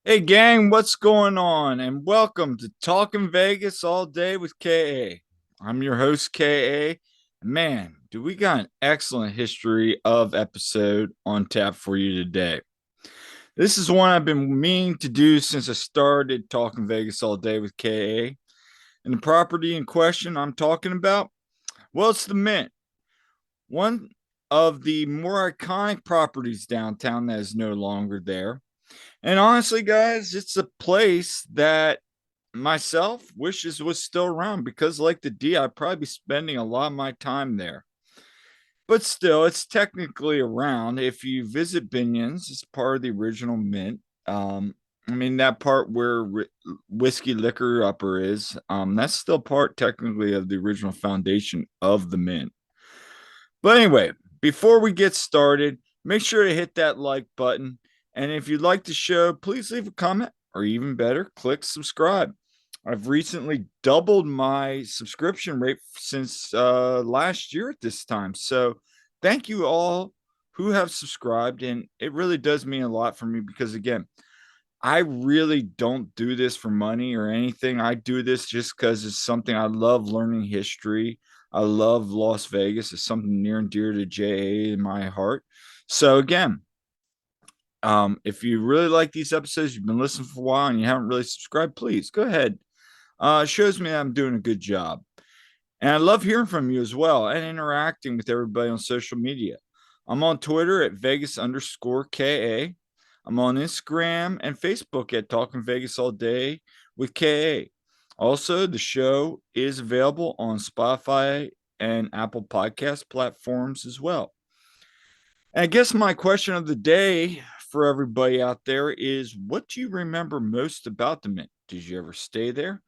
Hey gang, what's going on? And welcome to Talking Vegas all day with KA. I'm your host KA. Man, do we got an excellent history of episode on tap for you today. This is one I've been meaning to do since I started Talking Vegas all day with KA. And the property in question I'm talking about, well, it's the Mint, one of the more iconic properties downtown that is no longer there. And honestly, guys, it's a place that myself wishes was still around because, like the D, I'd probably be spending a lot of my time there. But still, it's technically around. If you visit Binion's, it's part of the original Mint. I mean, that part where whiskey liquor upper is, that's still part technically of the original foundation of the Mint. But anyway, before we get started, make sure to hit that like button. And if you'd like the show, please leave a comment or even better, click subscribe. I've recently doubled my subscription rate since last year at this time. So thank you all who have subscribed. And it really does mean a lot for me because, again, I really don't do this for money or anything. I do this just because it's something I love learning history. I love Las Vegas. It's something near and dear to JA in my heart. So again, if you really like these episodes, you've been listening for a while and you haven't really subscribed, please go ahead. It shows me I'm doing a good job. And I love hearing from you as well and interacting with everybody on social media. I'm on Twitter at Vegas underscore KA. I'm on Instagram and Facebook at Talking Vegas All Day with KA. Also, the show is available on Spotify and Apple Podcast platforms as well. And I guess my question of the day for everybody out there is, what do you remember most about the Mint? Did you ever stay there?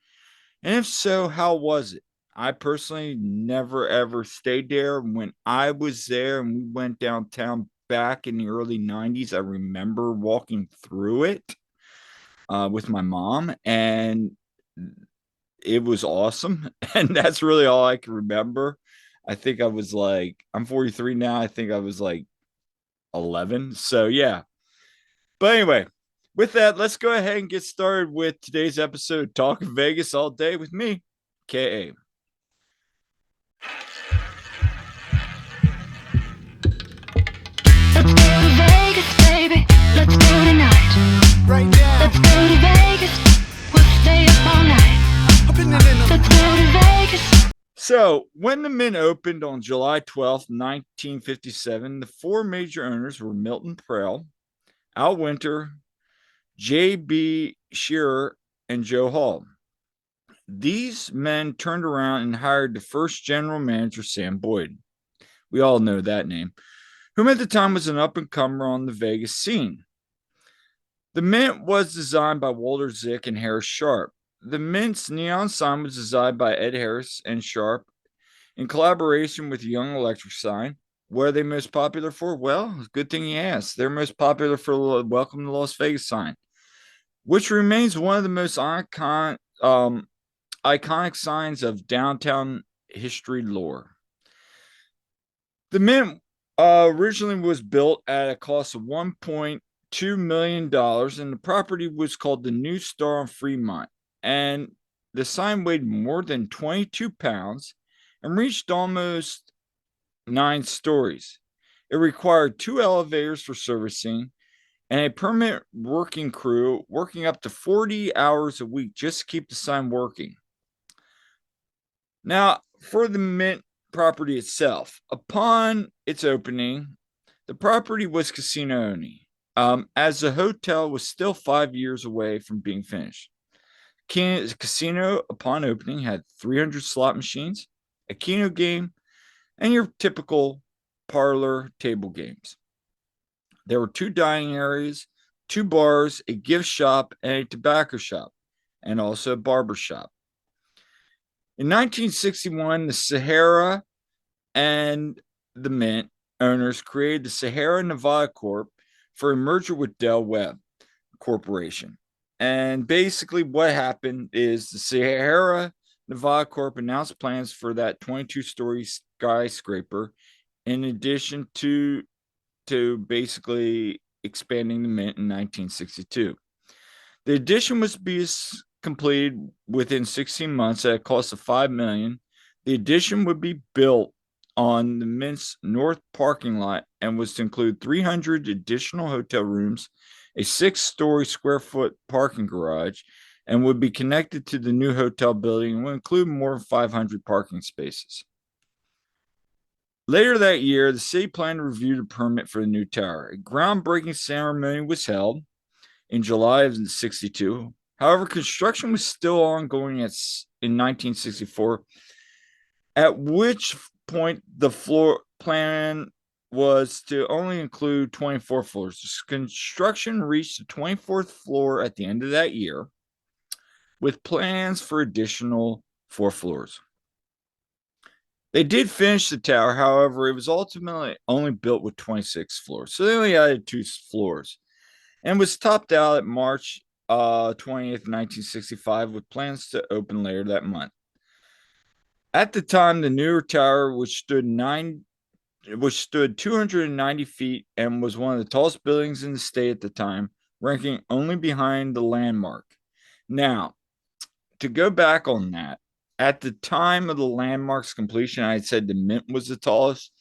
And if so, how was it? I personally never ever stayed there. When I was there and we went downtown back in the early 90s, I remember walking through it with my mom, and it was awesome. And that's really all I can remember. I think I was like, I'm 43 now. I think I was like 11. So, yeah. But anyway, with that, let's go ahead and get started with today's episode, Talking Vegas All Day with me, KA. Let's go to Vegas, baby. Let's go tonight. Right now, Let's go to Vegas. We'll stay up all night. up in the Let's go to Vegas. So, when the Mint opened on July 12th, 1957, the four major owners were Milton Prell, Al Winter, J.B. Shearer, and Joe Hall. These men turned around and hired the first general manager, Sam Boyd. We all know that name, whom at the time was an up and comer on the Vegas scene. The Mint was designed by Walter Zick and Harris Sharp. The Mint's neon sign was designed by Ed Harris and Sharp in collaboration with Young Electric Sign. What are they most popular for? Well, good thing you asked. They're most popular for the Welcome to Las Vegas sign, which remains one of the most iconic signs of downtown history lore. The Mint originally was built at a cost of $1.2 million, and the property was called the New Star on Fremont. And the sign weighed more than 22 pounds and reached almost 9 stories. It required 2 elevators for servicing and a permanent working crew working up to 40 hours a week just to keep the sign working. Now, for the Mint property itself, upon its opening, the property was casino only, as the hotel was still 5 years away from being finished. The casino, upon opening, had 300 slot machines, a keno game, and your typical parlor table games. There were 2 dining areas, 2 bars, a gift shop, and a tobacco shop, and also a barber shop. In 1961, the Sahara and the Mint owners created the Sahara Nevada Corp for a merger with Del Webb Corporation. And basically, what happened is the Sahara Nevada Corp announced plans for that 22-story skyscraper, in addition to basically expanding the Mint in 1962. The addition was to be completed within 16 months at a cost of $5 million. The addition would be built on the Mint's north parking lot and was to include 300 additional hotel rooms, a 6-story square foot parking garage, and would be connected to the new hotel building and would include more than 500 parking spaces. Later that year, the city planned to review the permit for the new tower. A groundbreaking ceremony was held in July of 62. However, construction was still ongoing in 1964, at which point the floor plan was to only include 24 floors. Construction reached the 24th floor at the end of that year, with plans for additional 4 floors. They did finish the tower, however, it was ultimately only built with 26 floors. So they only added 2 floors and was topped out at March 20th, 1965, with plans to open later that month. At the time, the newer tower, which stood 290 feet and was one of the tallest buildings in the state at the time, ranking only behind the Landmark. Now, to go back on that, at the time of the Landmark's completion, I had said the Mint was the tallest.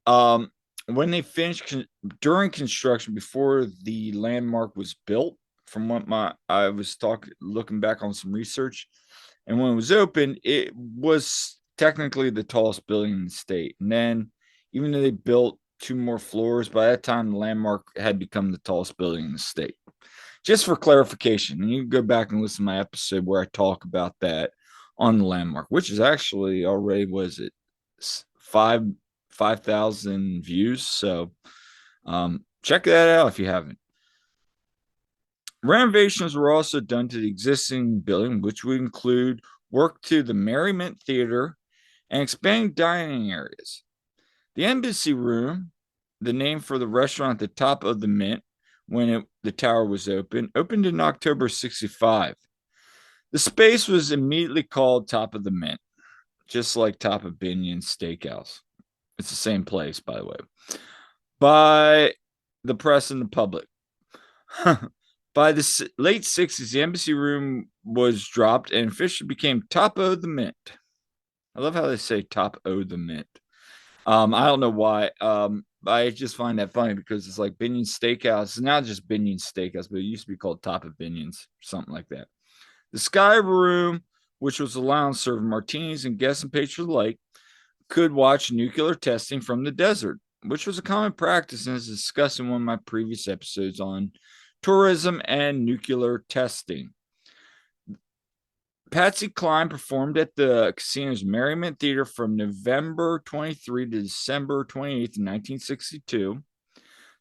When they finished during construction, before the Landmark was built, from what I was looking back on some research, and when it was open, it was technically the tallest building in the state. And then, even though they built 2 more floors, by that time the Landmark had become the tallest building in the state. Just for clarification, and you can go back and listen to my episode where I talk about that on the Landmark, which is actually already, was it 5,000 views. So check that out if you haven't. Renovations were also done to the existing building, which would include work to the Merriment Theater and expanding dining areas. The Embassy Room, the name for the restaurant at the top of the Mint when the tower was opened in October 65. The space was immediately called Top of the Mint, just like Top of Binion's Steakhouse. It's the same place, by the way, by the press and the public. By the late 60s, the Embassy Room was dropped and officially became Top of the Mint. I love how they say Top of the Mint. I don't know why. I just find that funny because it's like Binion's Steakhouse. It's not just Binion's Steakhouse, but it used to be called Top of Binion's, or something like that. The Sky Room, which was a lounge serving martinis and guests and patrons alike, could watch nuclear testing from the desert, which was a common practice and is discussed in one of my previous episodes on tourism and nuclear testing. Patsy Cline performed at the casino's Merriment Theater from November 23 to December 28, 1962.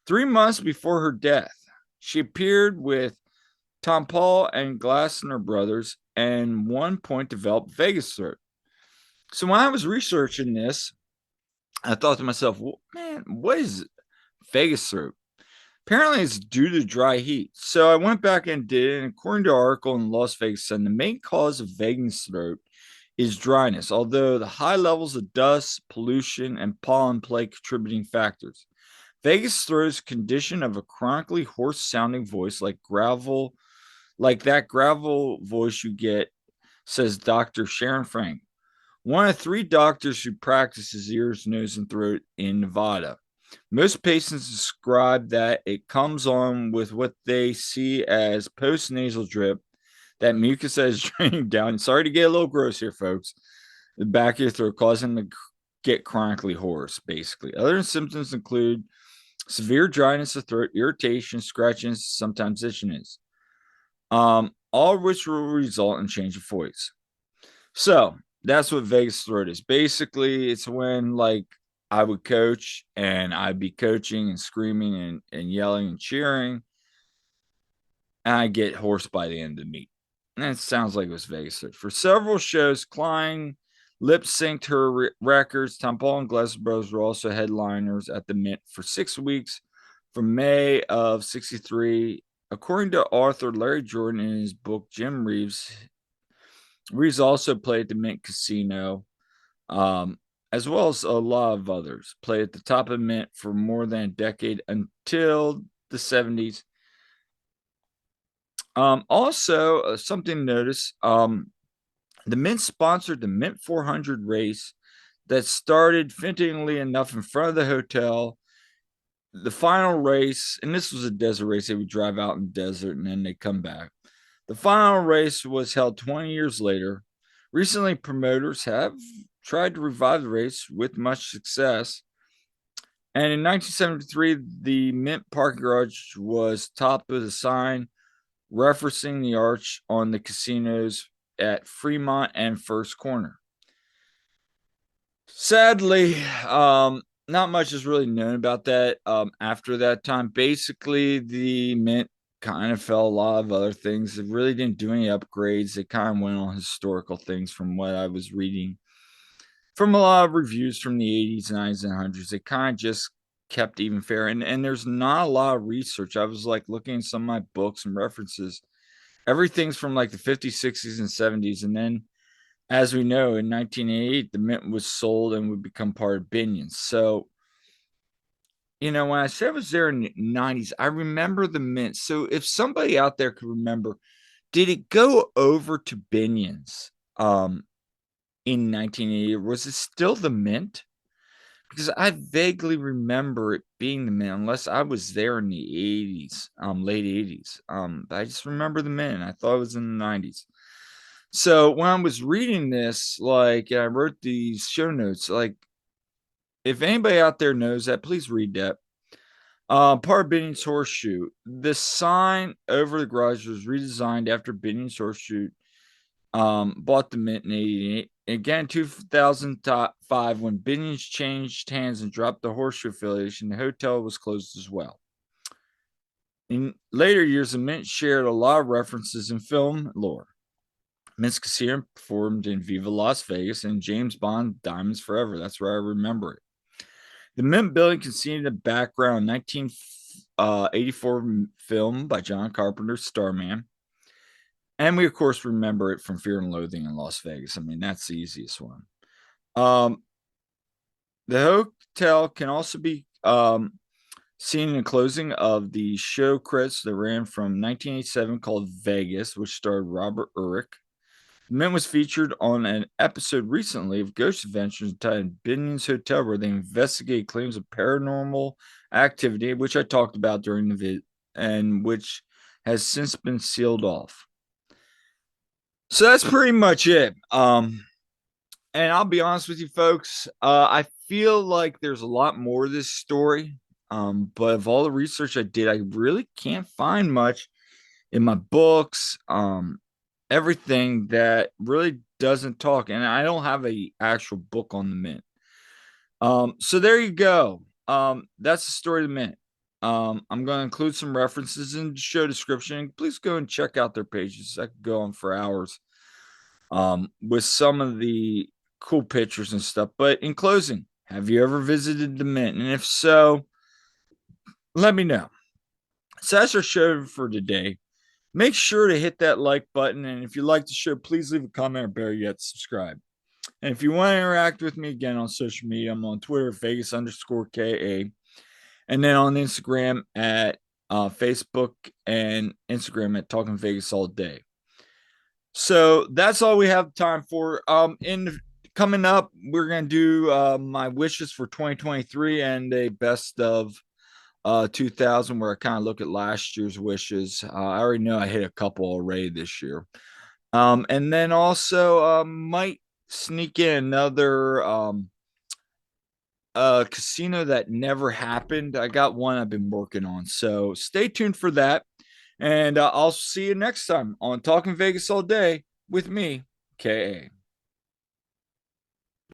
3 months before her death, she appeared with Tom Paul and Glassner Brothers and one point developed Vegas throat. So when I was researching this, I thought to myself, well, man, what is Vegas throat? Apparently, it's due to dry heat. So I went back and did it. And according to an article in Las Vegas Sun, the main cause of Vegas throat is dryness, although the high levels of dust, pollution, and pollen play contributing factors. Vegas throat is a condition of a chronically hoarse sounding voice like that gravel voice you get, says Dr. Sharon Frank, one of 3 doctors who practices ears, nose, and throat in Nevada. Most patients describe that it comes on with what they see as post-nasal drip, that mucus that is draining down. Sorry to get a little gross here, folks. The back of your throat, causing them to get chronically hoarse, basically. Other symptoms include severe dryness of throat, irritation, scratching, sometimes itchiness. All of which will result in change of voice. So that's what Vegas throat is. Basically, it's when like I would coach and I'd be coaching and screaming and yelling and cheering, and I get hoarse by the end of the meet. And it sounds like it was Vegas throat. For several shows, Klein lip synced her records. Tom Paul and Glass Bros were also headliners at the Mint for 6 weeks from May of 63. According to author Larry Jordan in his book Jim Reeves, Reeves also played at the Mint Casino, as well as a lot of others. Played at the top of Mint for more than a decade until the 70s. Also, something to notice. The Mint sponsored the Mint 400 race that started fittingly enough in front of the hotel. The final race, and this was a desert race, they would drive out in the desert and then they come back. The final race was held 20 years later. Recently, promoters have tried to revive the race with much success. And in 1973, the Mint parking garage was topped with a sign referencing the arch on the casinos at Fremont and First Corner. Sadly, not much is really known about that after that time. Basically, the Mint kind of fell a lot of other things. It really didn't do any upgrades. It kind of went on historical things from what I was reading from a lot of reviews from the 80s, 90s, and 100s. It kind of just kept even fair. And there's not a lot of research. I was like looking at some of my books and references. Everything's from like the 50s, 60s, and 70s. And then as we know, in 1988, the Mint was sold and would become part of Binion's. So, when I said I was there in the 90s, I remember the Mint. So, if somebody out there could remember, did it go over to Binion's in 1980? Was it still the Mint? Because I vaguely remember it being the Mint, unless I was there in the 80s, late 80s. But I just remember the Mint. I thought it was in the 90s. So when I was reading this, like I wrote these show notes, like if anybody out there knows that, please read that. Part of Binion's Horseshoe. The sign over the garage was redesigned after Binion's Horseshoe bought the Mint in 88. Again, 2005, when Binion's changed hands and dropped the Horseshoe affiliation, the hotel was closed as well. In later years, the Mint shared a lot of references in film lore. Mint's Casino performed in Viva Las Vegas and James Bond Diamonds Forever. That's where I remember it. The Mint building continued the background 1984 film by John Carpenter, Starman. And we, of course, remember it from Fear and Loathing in Las Vegas. I mean, that's the easiest one. Um, the hotel can also be seen in the closing of the show credits that ran from 1987 called Vegas, which starred Robert Urich. The Mint was featured on an episode recently of Ghost Adventures entitled Binion's Hotel, where they investigate claims of paranormal activity, which I talked about during the vid, and which has since been sealed off. So that's pretty much it. And I'll be honest with you, folks. I feel like there's a lot more to this story. But of all the research I did, I really can't find much in my books. Everything that really doesn't talk, and I don't have a actual book on the Mint. So there you go. That's the story of the Mint. I'm going to include some references in the show description. Please go and check out their pages. I could go on for hours with some of the cool pictures and stuff. But in closing, have you ever visited the Mint? And if so, let me know. So that's our show for today. Make sure to hit that like button. And if you like the show, please leave a comment or better yet, subscribe. And if you want to interact with me again on social media, I'm on Twitter, Vegas_KA. And then on Instagram at Facebook and Instagram at Talking Vegas All Day. So that's all we have time for. In coming up, we're gonna do my wishes for 2023 and a best of 2000, where I kind of look at last year's wishes. I already know I hit a couple already this year. And then also might sneak in another casino that never happened. I got one I've been working on. So stay tuned for that. And I'll see you next time on Talking Vegas All Day with me, KA.